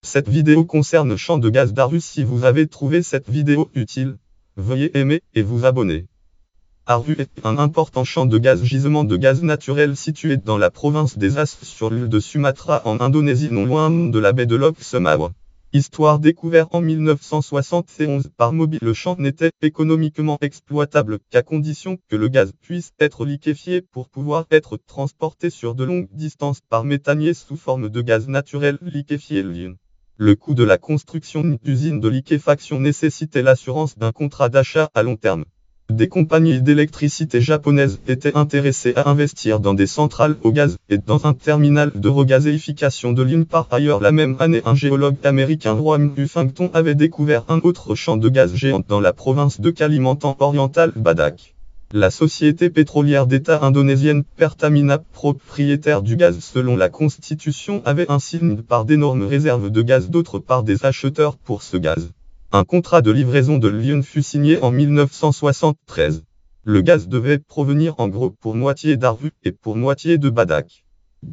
Cette vidéo concerne le champ de gaz d'Aru. Si vous avez trouvé cette vidéo utile, veuillez aimer et vous abonner. Aru est un important champ de gaz, gisement de gaz naturel situé dans la province des Aceh sur l'île de Sumatra en Indonésie, non loin de la baie de Lok Sumatra. Histoire découvert en 1971 par Mobil. Le champ n'était économiquement exploitable qu'à condition que le gaz puisse être liquéfié pour pouvoir être transporté sur de longues distances par méthanier sous forme de gaz naturel liquéfié. Le coût de la construction d'usines de liquéfaction nécessitait l'assurance d'un contrat d'achat à long terme. Des compagnies d'électricité japonaises étaient intéressées à investir dans des centrales au gaz et dans un terminal de regazéification de l'île. Par ailleurs, la même année, un géologue américain, Roy Huffington, avait découvert un autre champ de gaz géant dans la province de Kalimantan oriental, Badak. La société pétrolière d'État indonésienne Pertamina, propriétaire du gaz selon la Constitution, avait ainsi une part d'énormes réserves de gaz, d'autre part des acheteurs pour ce gaz. Un contrat de livraison de l'Union fut signé en 1973. Le gaz devait provenir en gros pour moitié d'Aru et pour moitié de Badak.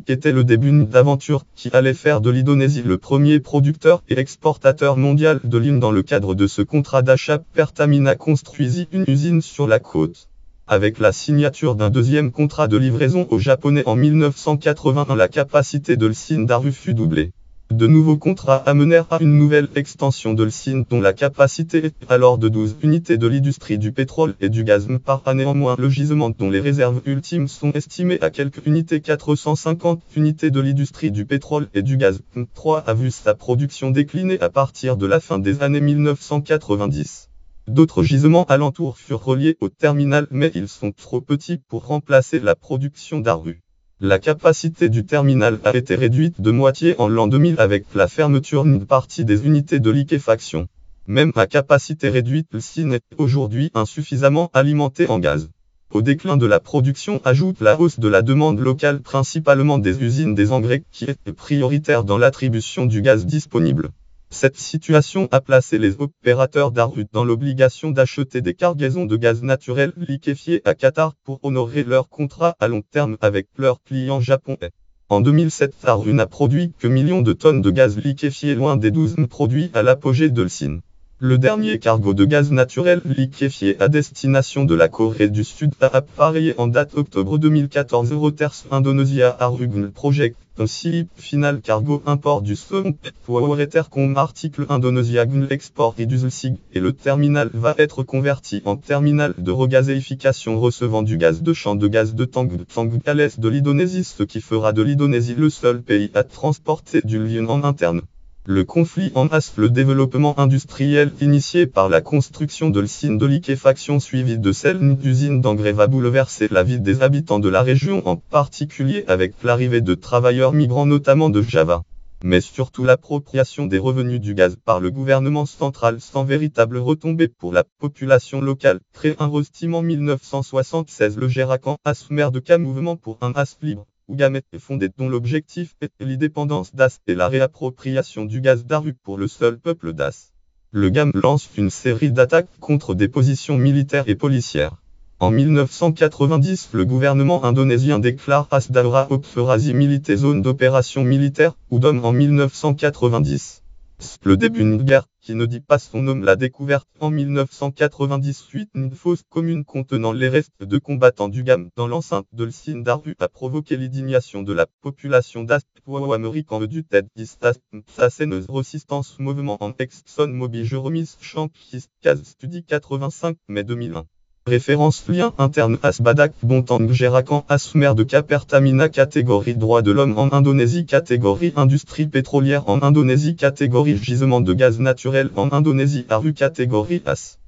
Qu'était le début d'aventure qui allait faire de l'Indonésie le premier producteur et exportateur mondial de l'huile. Dans le cadre de ce contrat d'achat, Pertamina construisit une usine sur la côte. Avec la signature d'un deuxième contrat de livraison aux Japonais en 1981, la capacité de l'usine d'Aru fut doublée. De nouveaux contrats amenèrent à une nouvelle extension de l'usine dont la capacité était alors de 12 unités de l'industrie du pétrole et du gaz par an. Néanmoins, le gisement dont les réserves ultimes sont estimées à quelques unités, 450 unités de l'industrie du pétrole et du gaz, 3 a vu sa production décliner à partir de la fin des années 1990. D'autres gisements alentours furent reliés au terminal, mais ils sont trop petits pour remplacer la production d'Aru. La capacité du terminal a été réduite de moitié en l'an 2000 avec la fermeture d'une partie des unités de liquéfaction. Même à capacité réduite, l'usine est aujourd'hui insuffisamment alimentée en gaz. Au déclin de la production ajoute la hausse de la demande locale, principalement des usines des engrais, qui est prioritaire dans l'attribution du gaz disponible. Cette situation a placé les opérateurs d'Aru dans l'obligation d'acheter des cargaisons de gaz naturel liquéfié à Qatar pour honorer leur contrat à long terme avec leurs clients japonais. En 2007, Aru n'a produit que millions de tonnes de gaz liquéfié, loin des 12 produits à l'apogée de l'usine. Le dernier cargo de gaz naturel liquéfié à destination de la Corée du Sud a appareillé en date octobre 2014. Reuters Indonesia Aru Project. Aussi, final cargo import du Reuters.com article Indonesia Export et du SIG, et le terminal va être converti en terminal de regazéification recevant du gaz de champ de gaz de Tangguh à l'est de l'Indonésie, ce qui fera de l'Indonésie le seul pays à transporter du lien en interne. Le conflit en Aceh, le développement industriel initié par la construction de l'usine de liquéfaction suivie de celle d'usine d'engrais va bouleverser la vie des habitants de la région, en particulier avec l'arrivée de travailleurs migrants notamment de Java. Mais surtout l'appropriation des revenus du gaz par le gouvernement central sans véritable retombée pour la population locale crée un restime en 1976. Le Gerakan Asmer de K Mouvement pour un Aceh libre, Ougamet est fondé, dont l'objectif est l'indépendance d'Aceh et la réappropriation du gaz d'Aru pour le seul peuple d'Aceh. Le GAM lance une série d'attaques contre des positions militaires et policières. En 1990, le gouvernement indonésien déclare Aceh Daerah Operasi Militaire zone d'opération militaire, ou DOM en 1990. Le début d'une guerre, qui ne dit pas son nom. La découverte en 1998 d'une fosse commune contenant les restes de combattants du GAM dans l'enceinte de l'usine d'Aru a provoqué l'indignation de la population d'Aceh. Américain du TED Assassin's Resistance Mouvement en ExxonMobil. Jeromis Chankis Case Study 85 mai 2001. Référence lien interne Aceh Badak Bontang Gerakan Asmer de K Pertamina catégorie droits de l'homme en Indonésie, catégorie industrie pétrolière en Indonésie, catégorie gisement de gaz naturel en Indonésie, Aru catégorie Aceh.